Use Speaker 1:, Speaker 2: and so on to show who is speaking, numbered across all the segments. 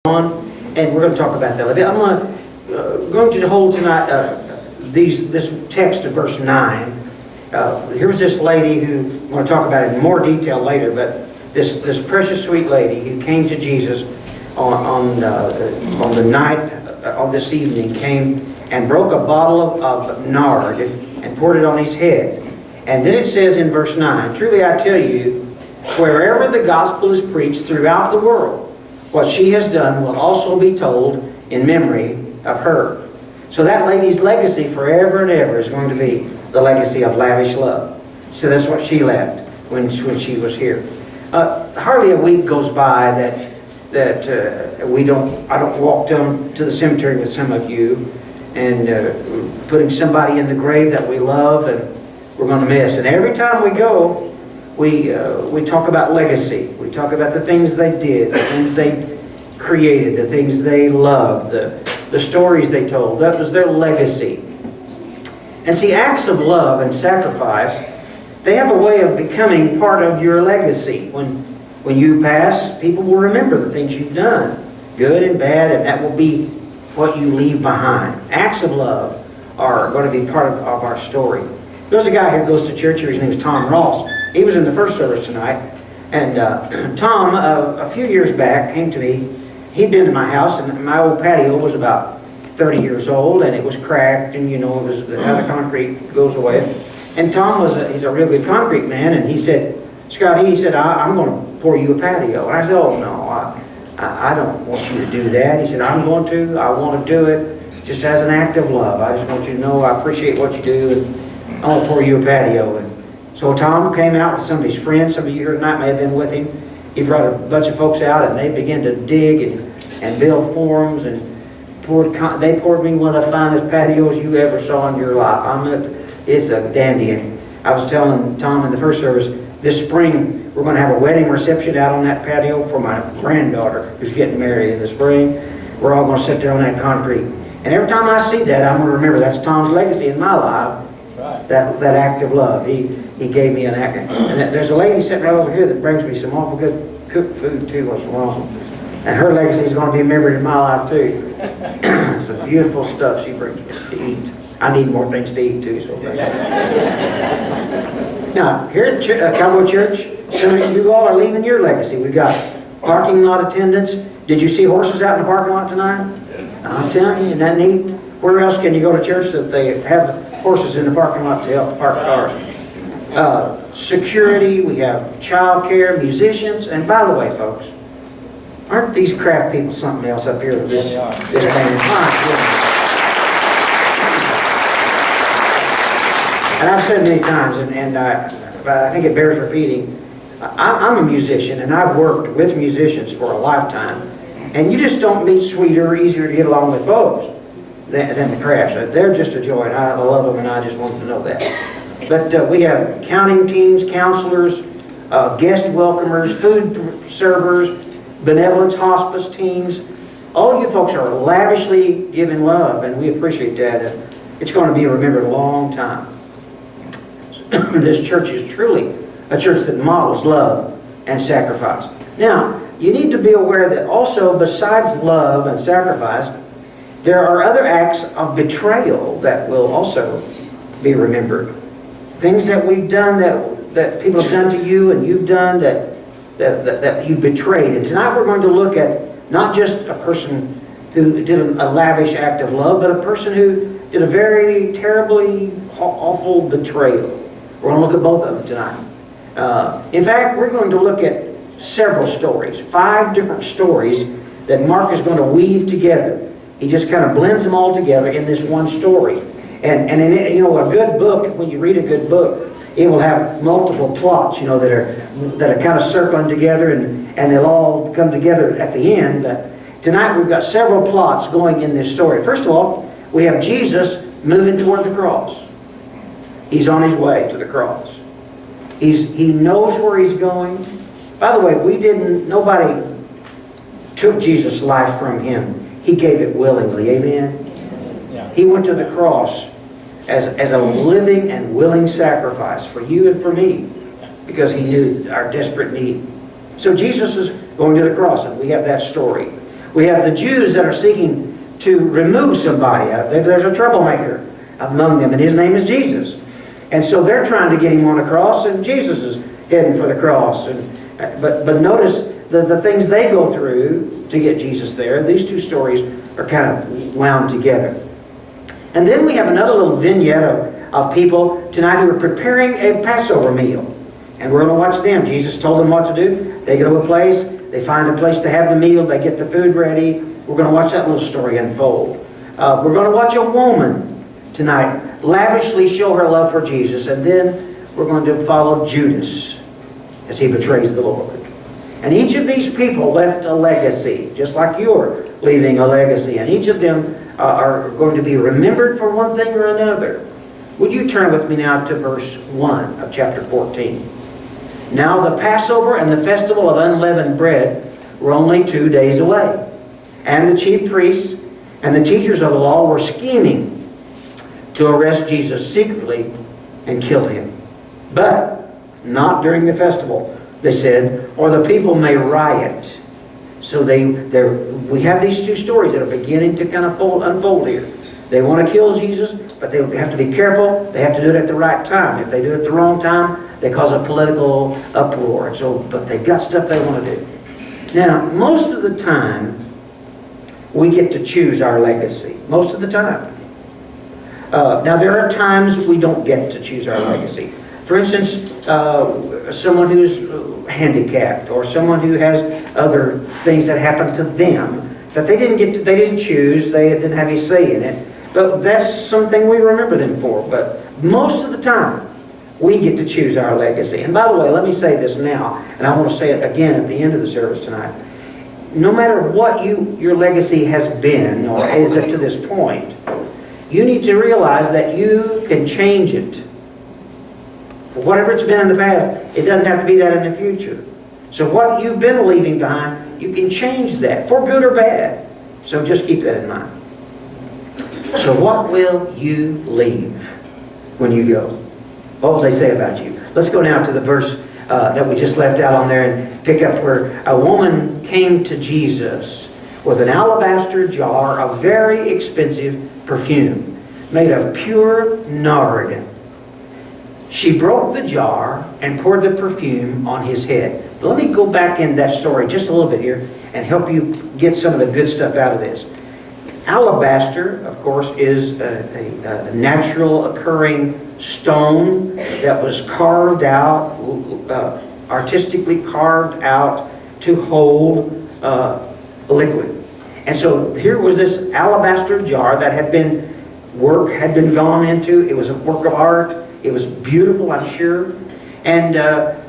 Speaker 1: on, and we're going to talk about that. I'm going to hold tonight this text of verse 9. Here was this lady who, I'm going to talk about it in more detail later, but this precious sweet lady who came to Jesus on the night of this evening, came and broke a bottle of nard and poured it on his head. And then it says in verse 9, "Truly I tell you, wherever the gospel is preached throughout the world, what she has done will also be told in memory of her." So that lady's legacy forever and ever is going to be the legacy of lavish love. So that's what she left when she was here. Hardly a week goes by that I don't walk down to the cemetery with some of you and putting somebody in the grave that we love and we're going to miss. And every time we go, we talk about legacy. We talk about the things they did, the things they created, the things they loved, the stories they told. That was their legacy. And see, acts of love and sacrifice, they have a way of becoming part of your legacy. When you pass, people will remember the things you've done, good and bad, and that will be what you leave behind. Acts of love are going to be part of our story. There's a guy here who goes to church here. His name is Tom Ross. He was in the first service tonight. And Tom, a few years back, came to me. He'd been to my house, and my old patio was about 30 years old, and it was cracked, and it was how the concrete goes away. And Tom he's a real good concrete man, and he said, "Scott," he said, "I'm going to pour you a patio." And I said, "Oh, no, I don't want you to do that." He said, "I'm going to. I want to do it just as an act of love. I just want you to know I appreciate what you do, and I want to pour you a patio." And so Tom came out with some of his friends. Some of you here tonight may have been with him. He brought a bunch of folks out, and they began to dig and build forms, and they poured me one of the finest patios you ever saw in your life. It's a dandy. And I was telling Tom in the first service, this spring we're going to have a wedding reception out on that patio for my granddaughter who's getting married in the spring. We're all going to sit there on that concrete. And every time I see that, I'm going to remember that's Tom's legacy in my life. Right. That act of love. He gave me an act. And there's a lady sitting right over here that brings me some awful good cooked food too once in a while. And her legacy is going to be remembered in my life too. Some beautiful stuff she brings me to eat. I need more things to eat too. So. Now, here at Cowboy Church, some of you all are leaving your legacy. We've got parking lot attendants. Did you see horses out in the parking lot tonight? I'm telling you, isn't that neat? Where else can you go to church that they have horses in the parking lot to help park cars? Security, we have child care, musicians, and by the way, folks, aren't these craft people something else up here with this band? And I've said many times, but I think it bears repeating, I'm a musician, and I've worked with musicians for a lifetime, and you just don't meet sweeter or easier to get along with folks than the crafts. They're just a joy, and I love them, and I just want them to know that. But we have counting teams, counselors, guest welcomers, food servers, benevolence hospice teams. All of you folks are lavishly giving love, and we appreciate that. It's going to be remembered a long time. This church is truly a church that models love and sacrifice. Now, you need to be aware that also, besides love and sacrifice, there are other acts of betrayal that will also be remembered. Things that we've done that people have done to you and you've done that you've betrayed. And tonight we're going to look at not just a person who did a lavish act of love, but a person who did a very terribly awful betrayal. We're going to look at both of them tonight. In fact, we're going to look at several stories, 5 different stories that Mark is going to weave together. He just kind of blends them all together in this one story. And in it, a good book, when you read a good book, it will have multiple plots, that are kind of circling together, and they'll all come together at the end. But tonight we've got several plots going in this story. First of all, we have Jesus moving toward the cross. He's on his way to the cross. He knows where he's going. By the way, nobody took Jesus' life from him. He gave it willingly. Amen? Yeah. He went to the cross as a living and willing sacrifice for you and for me, because he knew our desperate need. So Jesus is going to the cross, and we have that story. We have the Jews that are seeking to remove somebody. There's a troublemaker among them, and his name is Jesus. And so they're trying to get him on a cross, and Jesus is heading for the cross. But notice the things they go through to get Jesus there. These two stories are kind of wound together. And then we have another little vignette of people tonight who are preparing a Passover meal. And we're going to watch them. Jesus told them what to do. They go to a place. They find a place to have the meal. They get the food ready. We're going to watch that little story unfold. We're going to watch a woman tonight lavishly show her love for Jesus. And then we're going to follow Judas as he betrays the Lord. And each of these people left a legacy, just like you're leaving a legacy. And each of them are going to be remembered for one thing or another. Would you turn with me now to verse 1 of chapter 14? Now the Passover and the festival of unleavened bread were only 2 days away. And the chief priests and the teachers of the law were scheming to arrest Jesus secretly and kill him. But not during the festival, they said, or the people may riot. So we have these two stories that are beginning to kind of unfold here. They want to kill Jesus, but they have to be careful. They have to do it at the right time. If they do it at the wrong time, they cause a political uproar. And so, but they've got stuff they want to do. Now, most of the time, we get to choose our legacy. Most of the time. Now, there are times we don't get to choose our legacy. For instance, someone who's handicapped, or someone who has other things that happen to them that they didn't choose, they didn't have any say in it. But that's something we remember them for. But most of the time, we get to choose our legacy. And by the way, let me say this now, and I want to say it again at the end of the service tonight. No matter what your legacy has been, or is up to this point, you need to realize that you can change it. Whatever it's been in the past, it doesn't have to be that in the future. So what you've been leaving behind, you can change that, for good or bad. So just keep that in mind. So what will you leave when you go? What will they say about you? Let's go now to the verse that we just left out on there and pick up where a woman came to Jesus with an alabaster jar of very expensive perfume made of pure nard. She broke the jar and poured the perfume on his head. Let me go back in that story just a little bit here and help you get some of the good stuff out of this. Alabaster, of course, is a natural occurring stone that was carved out, artistically carved out to hold liquid. And so here was this alabaster jar that had been gone into. It was a work of art. It was beautiful, I'm sure. And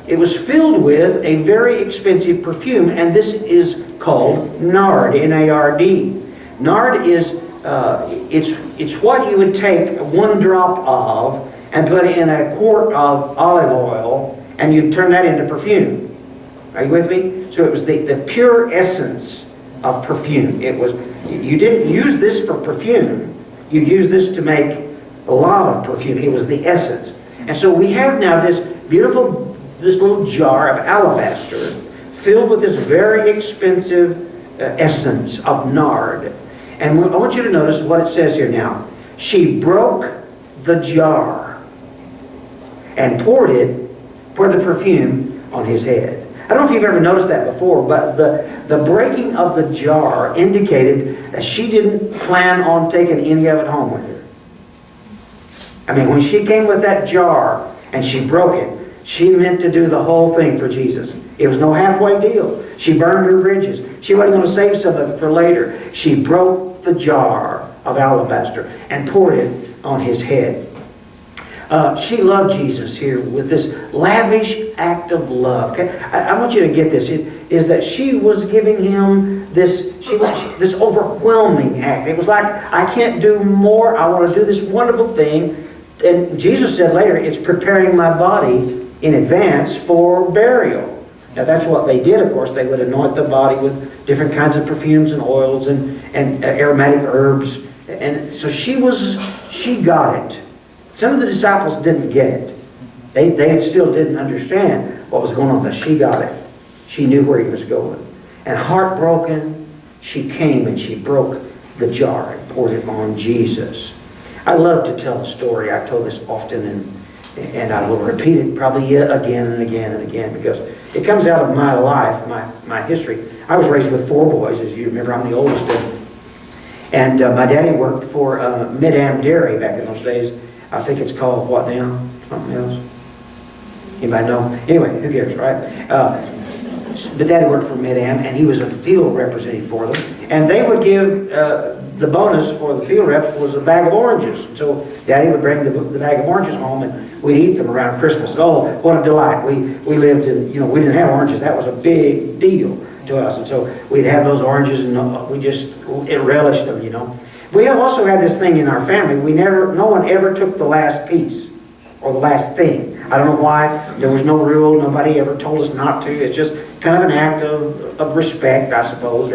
Speaker 1: it was filled with a very expensive perfume. And this is called nard, N-A-R-D. Nard is, it's what you would take 1 drop of and put in a quart of olive oil, and you'd turn that into perfume. Are you with me? So it was the pure essence of perfume. It was, you didn't use this for perfume. You used this to make a lot of perfume. It was the essence. And so we have now this little jar of alabaster filled with this very expensive essence of nard. And I want you to notice what it says here now. She broke the jar and poured the perfume on his head. I don't know if you've ever noticed that before, but the breaking of the jar indicated that she didn't plan on taking any of it home with her. I mean, when she came with that jar and she broke it, she meant to do the whole thing for Jesus. It was no halfway deal. She burned her bridges. She wasn't going to save some of it for later. She broke the jar of alabaster and poured it on his head. She loved Jesus here with this lavish act of love. Okay? I want you to get this. It is that she was giving him this overwhelming act. It was like, I can't do more. I want to do this wonderful thing. And Jesus said later, it's preparing my body in advance for burial. Now that's what they did, of course. They would anoint the body with different kinds of perfumes and oils and aromatic herbs. And so she got it. Some of the disciples didn't get it. They still didn't understand what was going on, but she got it. She knew where he was going. And heartbroken, she came and she broke the jar and poured it on Jesus. I love to tell the story. I've told this often, and I will repeat it probably yet again and again and again, because it comes out of my life, my history. I was raised with 4 boys, as you remember. I'm the oldest of them. And my daddy worked for Mid-Am Dairy back in those days. I think it's called what now? Something else? Anybody know? Anyway, who cares, right? But Daddy worked for Mid-Am, and he was a field representative for them. And they would give, the bonus for the field reps was a bag of oranges. So Daddy would bring the bag of oranges home, and we'd eat them around Christmas. Oh, what a delight. We lived in, we didn't have oranges. That was a big deal to us. And so we'd have those oranges, and it relished them, We have also had this thing in our family. No one ever took the last piece or the last thing. I don't know why. There was no rule. Nobody ever told us not to. It's just kind of an act of respect, I suppose,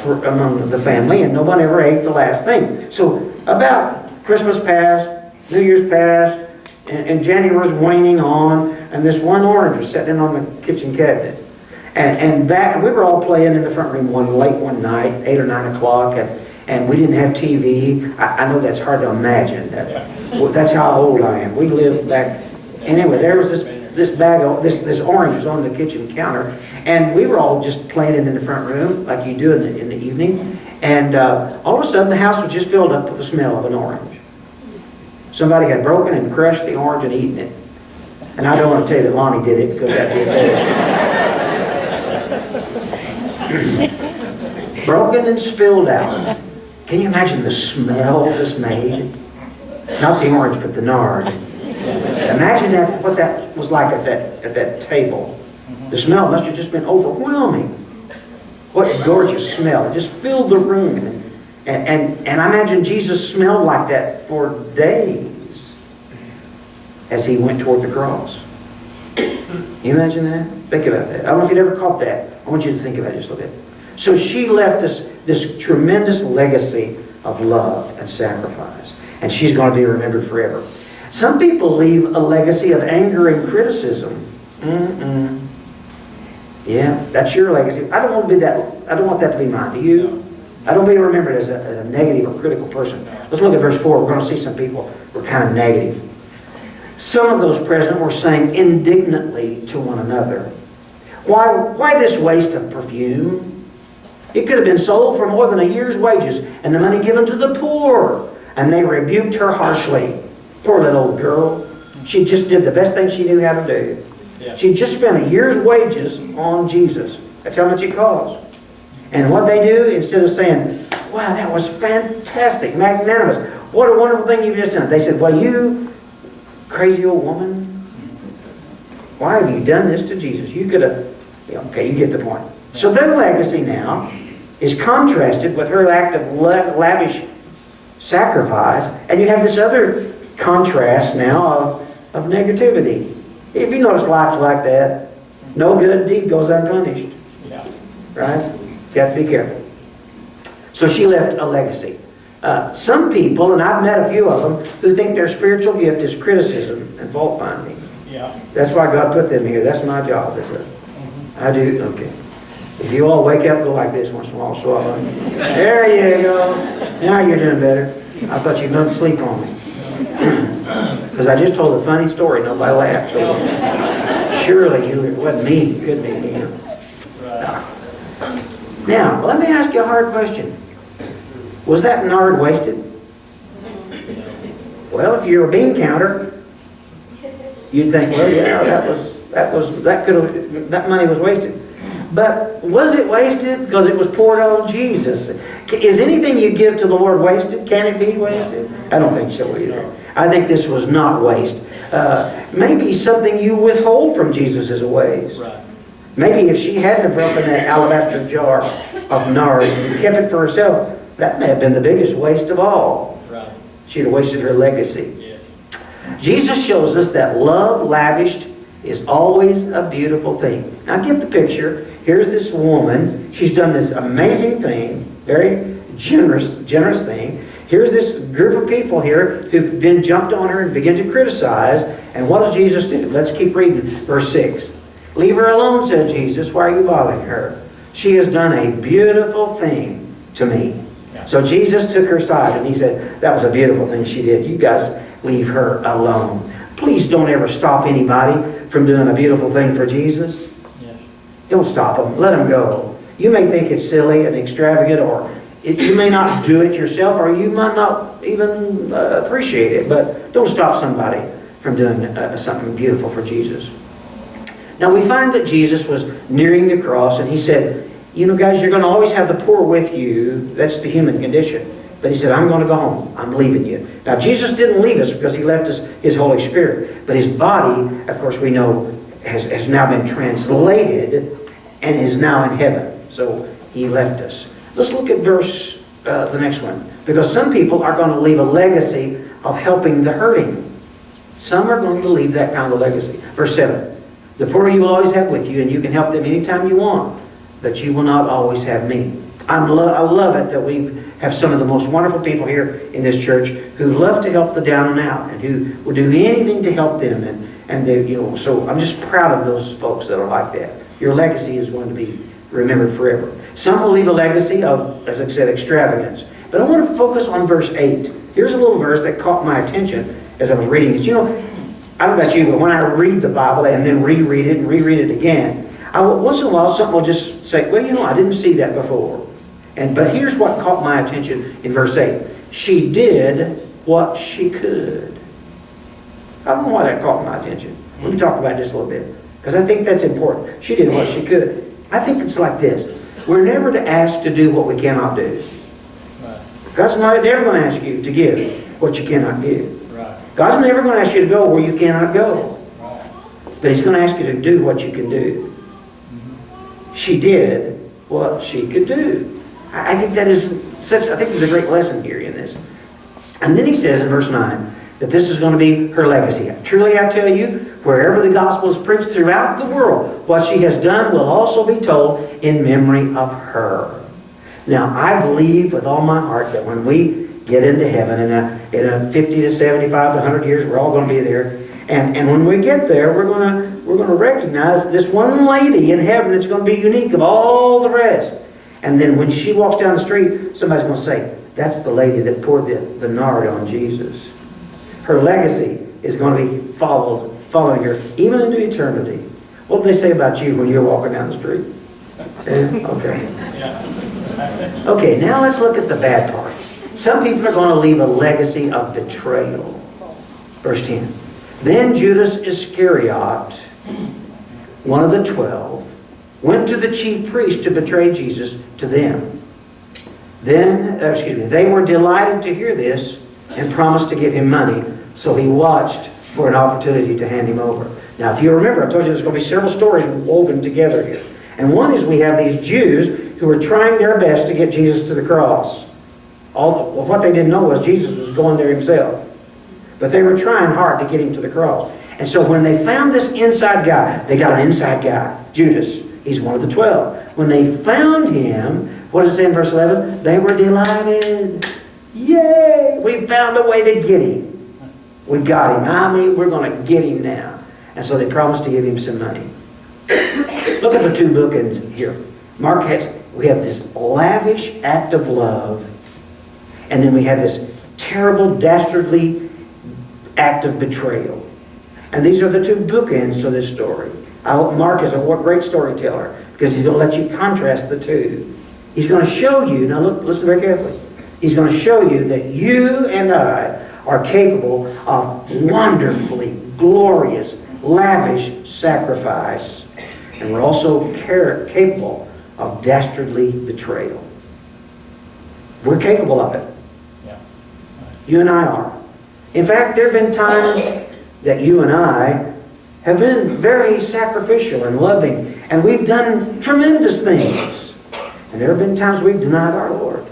Speaker 1: for among the family, and no one ever ate the last thing. So about Christmas passed, New Year's passed, and January was waning on, and this one orange was sitting on the kitchen cabinet. And we were all playing in the front room late one night, 8 or 9 o'clock, and we didn't have TV. I know that's hard to imagine. That's how old I am. We lived back. Anyway, there was this bag of this orange was on the kitchen counter, and we were all just playing it in the front room like you do in the evening. And all of a sudden, the house was just filled up with the smell of an orange. Somebody had broken and crushed the orange and eaten it. And I don't want to tell you that Lonnie did it, because that did. Broken and spilled out. Can you imagine the smell this made? Not the orange, but the nard. Imagine what that was like at that table. The smell must have just been overwhelming. What a gorgeous smell. It just filled the room. And I imagine Jesus smelled like that for days as he went toward the cross. Can you imagine that? Think about that. I don't know if you'd ever caught that. I want you to think about it just a little bit. So she left us this tremendous legacy of love and sacrifice. And she's going to be remembered forever. Some people leave a legacy of anger and criticism. Yeah, that's your legacy. I don't want that to be mine. Do you? I don't want to be remembered as a negative or critical person. Let's look at verse 4. We're going to see some people who are kind of negative. Some of those present were saying indignantly to one another, Why this waste of perfume? It could have been sold for more than a year's wages and the money given to the poor. And they rebuked her harshly. Poor little old girl. She just did the best thing she knew how to do. Yeah. She just spent a year's wages on Jesus. That's how much it cost. And what they do, instead of saying, wow, that was fantastic, magnanimous, what a wonderful thing you've just done. They said, well, you crazy old woman, why have you done this to Jesus? You could have, okay, you get the point. So their legacy now is contrasted with her act of lavish sacrifice, and you have this other contrast now of negativity. If you notice life like that, no good deed goes unpunished. Yeah. Right? You have to be careful. So she left a legacy. Some people, and I've met a few of them, who think their spiritual gift is criticism and fault finding. Yeah. That's why God put them here. That's my job. I do. Okay. If you all wake up, go like this once in a while, swallow. There you go. Now you're doing better. I thought you'd gone to sleep on me. Because I just told a funny story. Nobody laughed. So surely it wasn't me. It couldn't be me. Now, let me ask you a hard question. Was that nard wasted? Well, if you're a bean counter, you'd think, well, yeah, that money was wasted. But was it wasted because it was poured on Jesus? Is anything you give to the Lord wasted? Can it be wasted? I don't think so either. I think this was not waste. Maybe something you withhold from Jesus is a waste. Maybe if she hadn't broken that alabaster jar of nard and kept it for herself, that may have been the biggest waste of all. She'd have wasted her legacy. Jesus shows us that love lavished is always a beautiful thing. Now get the picture. Here's this woman. She's done this amazing thing, very generous thing. Here's this group of people here who then jumped on her and began to criticize. And what does Jesus do? Let's keep reading. Verse 6. Leave her alone, said Jesus. Why are you bothering her? She has done a beautiful thing to me.
Speaker 2: Yeah.
Speaker 1: So Jesus took her aside and he said, that was a beautiful thing she did. You guys leave her alone. Please don't ever stop anybody from doing a beautiful thing for Jesus.
Speaker 2: Yes.
Speaker 1: Don't stop them. Let them go. You may think it's silly and extravagant, or you may not do it yourself, or you might not even appreciate it, but don't stop somebody from doing something beautiful for Jesus. Now we find that Jesus was nearing the cross, and he said, you know, guys, you're going to always have the poor with you. That's the human condition. But he said, I'm going to go home. I'm leaving you. Now, Jesus didn't leave us because he left us his Holy Spirit. But his body, of course, we know, has now been translated and is now in heaven. So he left us. Let's look at the next one. Because some people are going to leave a legacy of helping the hurting. Some are going to leave that kind of legacy. Verse 7. The poor you will always have with you, and you can help them anytime you want. But you will not always have me. I love it that we have some of the most wonderful people here in this church who love to help the down and out, and who will do anything to help them. And they, you know, so I'm just proud of those folks that are like that. Your legacy is going to be remembered forever. Some will leave a legacy of, as I said, extravagance. But I want to focus on verse 8. Here's a little verse that caught my attention as I was reading it. You know, I don't know about you, but when I read the Bible and then reread it and reread it again, once in a while something will just say, well, you know, I didn't see that before. But here's what caught my attention in verse 8. She did what she could. I don't know why that caught my attention. Let me talk about this a little bit, because I think that's important. She did what she could. I think it's like this. We're never to ask to do what we cannot do.
Speaker 2: Right.
Speaker 1: God's never going to ask you to give what you cannot give.
Speaker 2: Right.
Speaker 1: God's never going to ask you to go where you cannot go.
Speaker 2: Right.
Speaker 1: But He's going to ask you to do what you can do. She did what she could do. I think that is such, I think there's a great lesson here in this. And then he says in verse 9 that this is going to be her legacy. Truly I tell you, wherever the gospel is preached throughout the world, what she has done will also be told in memory of her. Now I believe with all my heart that when we get into heaven in a 50 to 75 to 100 years, we're all going to be there. And when we get there, we're going to recognize this one lady in heaven that's going to be unique of all the rest. And then when she walks down the street, somebody's going to say, that's the lady that poured the nard on Jesus. Her legacy is going to be following her even into eternity. What do they say about you when you're walking down the street? Okay.
Speaker 2: Yeah.
Speaker 1: Okay, now let's look at the bad part. Some people are going to leave a legacy of betrayal. Verse 10. Then Judas Iscariot, one of the 12, went to the chief priests to betray Jesus to them. They were delighted to hear this and promised to give him money, so he watched for an opportunity to hand him over. Now, if you remember, I told you there's going to be several stories woven together here. And one is we have these Jews who are trying their best to get Jesus to the cross. What they didn't know was Jesus was going there himself. But they were trying hard to get him to the cross. And so when they found this inside guy, they got an inside guy, Judas. He's one of the 12. When they found him, what does it say in verse 11? They were delighted. Yay! We found a way to get him. We got him. I mean, we're going to get him now. And so they promised to give him some money. Look at the two bookends here. We have this lavish act of love, and then we have this terrible, dastardly act of betrayal. And these are the two bookends to this story. Mark is a great storyteller because he's going to let you contrast the two. He's going to show you, now look, listen very carefully. He's going to show you that you and I are capable of wonderfully glorious, lavish sacrifice. And we're also capable of dastardly betrayal. We're capable of it.
Speaker 2: Yeah.
Speaker 1: You and I are. In fact, there have been times that you and I have been very sacrificial and loving, and we've done tremendous things. And there have been times we've denied our Lord.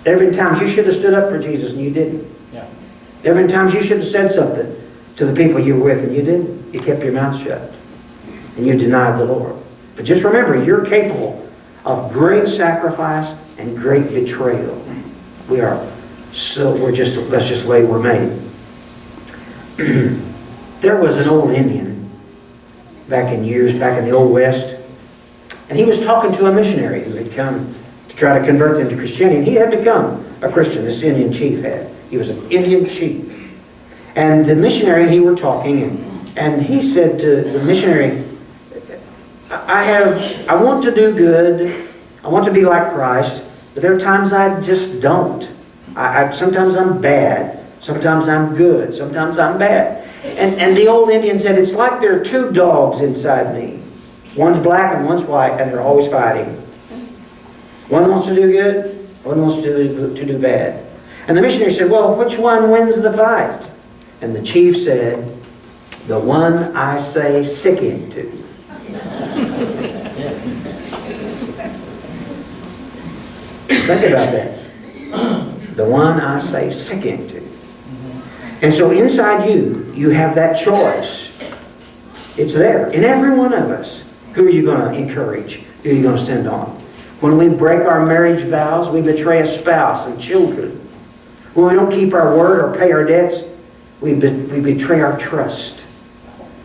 Speaker 1: There have been times you should have stood up for Jesus and you didn't.
Speaker 2: Yeah.
Speaker 1: There have been times you should have said something to the people you were with and you didn't. You kept your mouth shut. And you denied the Lord. But just remember, you're capable of great sacrifice and great betrayal. We are. So that's just the way we're made. There was an old Indian back in the Old West. And he was talking to a missionary who had come to try to convert them to Christianity. And he had become a Christian, this Indian chief had. He was an Indian chief. And the missionary and he were talking, and he said to the missionary, I want to do good. I want to be like Christ, but there are times I just don't. Sometimes I'm bad. Sometimes I'm good. Sometimes I'm bad. And the old Indian said, it's like there are two dogs inside me. One's black and one's white, and they're always fighting. One wants to do good, one wants to do bad. And the missionary said, well, which one wins the fight? And the chief said, the one I say sick him to. Think about that. The one I say sick him to. And so inside you, you have that choice. It's there in every one of us. Who are you going to encourage? Who are you going to send on? When we break our marriage vows, we betray a spouse and children. When we don't keep our word or pay our debts, we betray our trust.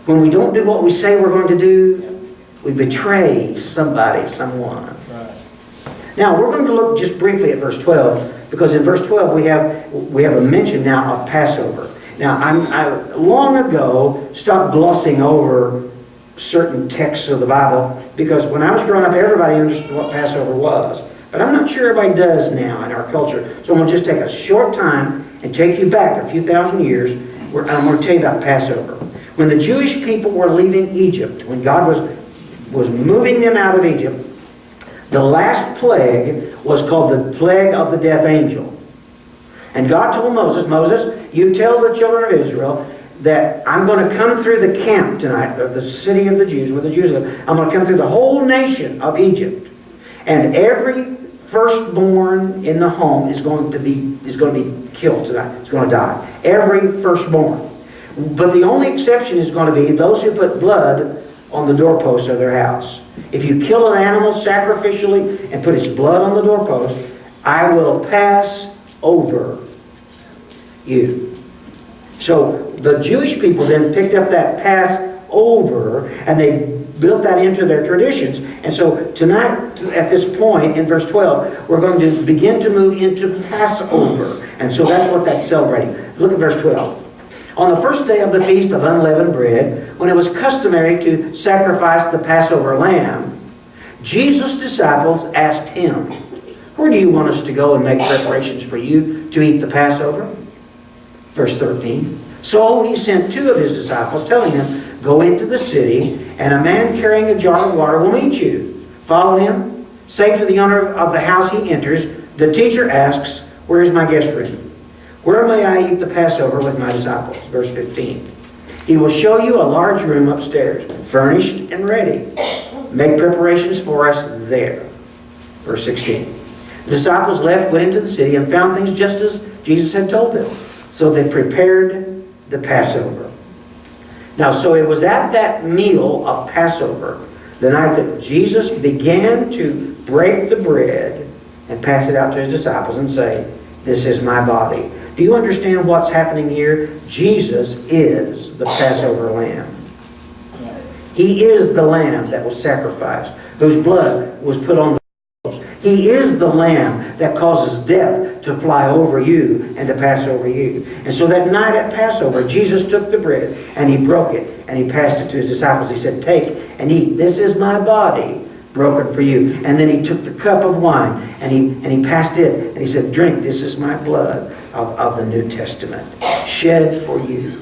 Speaker 1: When we don't do what we say we're going to do, we betray somebody, someone.
Speaker 2: Right.
Speaker 1: Now, we're going to look just briefly at verse 12, because in verse 12 we have a mention now of Passover. Now, I long ago stopped glossing over certain texts of the Bible, because when I was growing up, everybody understood what Passover was. But I'm not sure everybody does now in our culture. So I'm going to just take a short time and take you back a few thousand years. Where I'm going to tell you about Passover. When the Jewish people were leaving Egypt, when God was moving them out of Egypt, the last plague was called the plague of the death angel. And God told Moses, Moses, you tell the children of Israel that I'm going to come through the camp tonight, of the city of the Jews, where the Jews live. I'm going to come through the whole nation of Egypt. And every firstborn in the home is going to be killed tonight. It's going to die. Every firstborn. But the only exception is going to be those who put blood on the doorpost of their house. If you kill an animal sacrificially and put its blood on the doorpost, I will pass over you. So the Jewish people then picked up that Passover and they built that into their traditions. And so tonight, at this point in verse 12, we're going to begin to move into Passover. And so that's what that's celebrating. Look at verse 12. On the first day of the feast of unleavened bread, when it was customary to sacrifice the Passover lamb, Jesus' disciples asked him, where do you want us to go and make preparations for you to eat the Passover? Verse 13. So he sent two of his disciples, telling them, go into the city, and a man carrying a jar of water will meet you. Follow him. Say to the owner of the house he enters, the teacher asks, where is my guest room? Where may I eat the Passover with my disciples? Verse 15. He will show you a large room upstairs, furnished and ready. Make preparations for us there. Verse 16. The disciples left, went into the city, and found things just as Jesus had told them. So they prepared the Passover. Now, so it was at that meal of Passover, the night that Jesus began to break the bread and pass it out to his disciples and say, this is my body. Do you understand what's happening here? Jesus is the Passover lamb. He is the lamb that was sacrificed, whose blood was put on the cross. He is the lamb that causes death to fly over you and to pass over you. And so that night at Passover, Jesus took the bread and he broke it and he passed it to his disciples. He said, take and eat. This is my body broken for you. And then he took the cup of wine and he passed it and he said, drink. This is my blood of the New Testament, shed for you.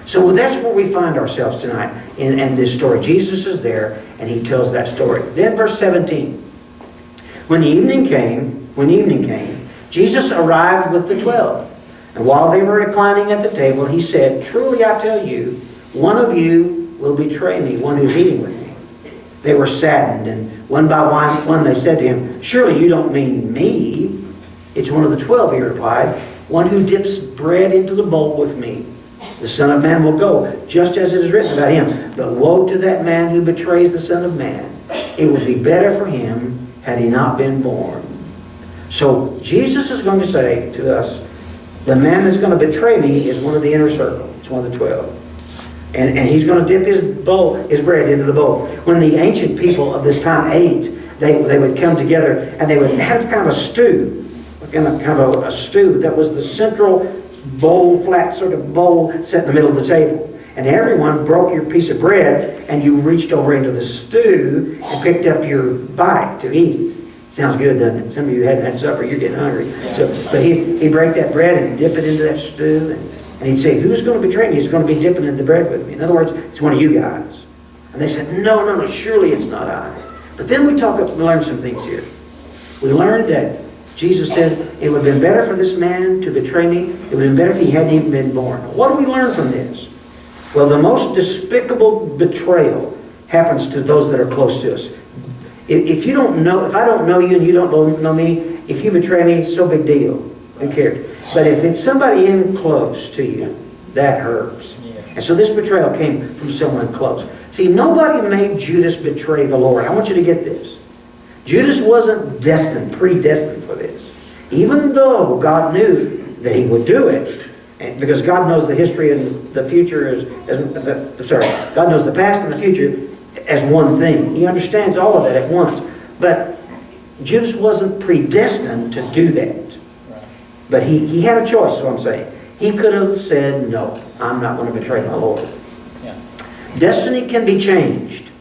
Speaker 1: So that's where we find ourselves tonight in this story. Jesus is there and he tells that story. Then verse 17. When evening came, Jesus arrived with the 12. And while they were reclining at the table, he said, truly I tell you, one of you will betray me, one who's eating with me. They were saddened, and one by one they said to him, surely you don't mean me. It's one of the 12, he replied, one who dips bread into the bowl with me. The Son of Man will go, just as it is written about him. But woe to that man who betrays the Son of Man. It would be better for him had he not been born. So Jesus is going to say to us, the man that's going to betray me is one of the inner circle. It's one of the 12. And he's going to dip his bread into the bowl. When the ancient people of this time ate, they would come together and they would have kind of a stew, kind of a stew that was the central bowl, flat sort of bowl set in the middle of the table. And everyone broke your piece of bread and you reached over into the stew and picked up your bite to eat. Sounds good, doesn't it? Some of you hadn't had supper, you're getting hungry. But he'd break that bread and dip it into that stew. And he'd say, who's going to betray me? He's going to be dipping in the bread with me. In other words, it's one of you guys. And they said, no, surely it's not I. But then we learned some things here. We learned that Jesus said, it would have been better for this man to betray me. It would have been better if he hadn't even been born. What do we learn from this? Well, the most despicable betrayal happens to those that are close to us. If I don't know you and you don't know me, if you betray me, so big deal. Who cares? But if it's somebody in close to you, that hurts. And so this betrayal came from someone close. See, nobody made Judas betray the Lord. I want you to get this. Judas wasn't predestined for this. Even though God knew that he would do it, because God knows the history and the future God knows the past and the future as one thing. He understands all of that at once. But Judas wasn't predestined to do that. But he had a choice, is what I'm saying. He could have said, no, I'm not going to betray my Lord.
Speaker 2: Yeah. Destiny
Speaker 1: can be changed.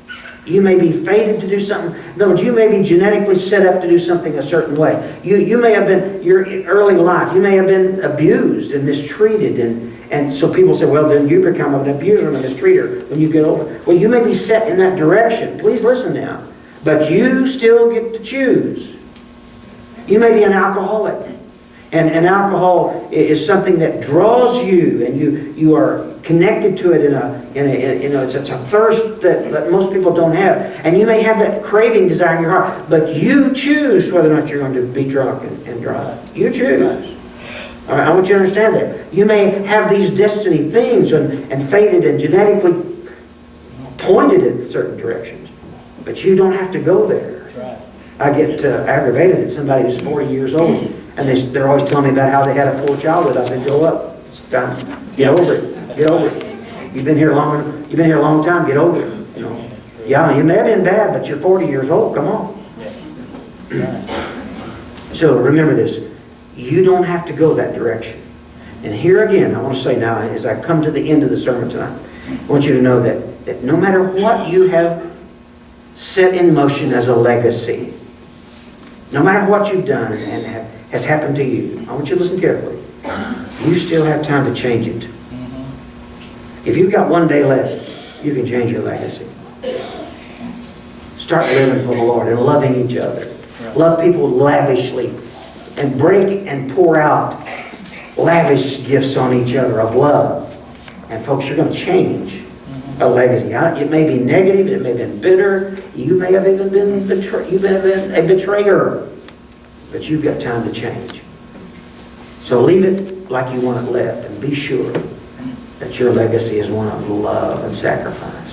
Speaker 1: You may be fated to do something. In other words, you may be genetically set up to do something a certain way. You may have been, your early life, you may have been abused and mistreated. And so people say, well, then you become an abuser and a mistreater when you get older. Well, you may be set in that direction. Please listen now. But you still get to choose. You may be an alcoholic. And alcohol is something that draws you, and you are connected to it it's a thirst that most people don't have. And you may have that craving desire in your heart, but you choose whether or not you're going to be drunk and drive. You choose. All right, I want you to understand that. You may have these destiny things and fated and genetically pointed in certain directions, but you don't have to go there.
Speaker 2: Right.
Speaker 1: I get aggravated at somebody who's 40 years old. And they're always telling me about how they had a poor childhood. I said, grow up. It's time. Get over it. Get over it. You've been here a long time. Get over it. You know. Yeah, you may have been bad, but you're 40 years old. Come on. So remember this. You don't have to go that direction. And here again, I want to say now, as I come to the end of the sermon tonight, I want you to know that no matter what you have set in motion as a legacy, no matter what you've done and has happened to you, I want you to listen carefully. You still have time to change it. If you've got one day left, you can change your legacy. Start living for the Lord and loving each other. Love people lavishly and break and pour out lavish gifts on each other of love. And folks, you're going to change a legacy. It may be negative, it may have been bitter, you may have even been you may have been a betrayer. But you've got time to change. So leave it like you want it left, and be sure that your legacy is one of love and sacrifice.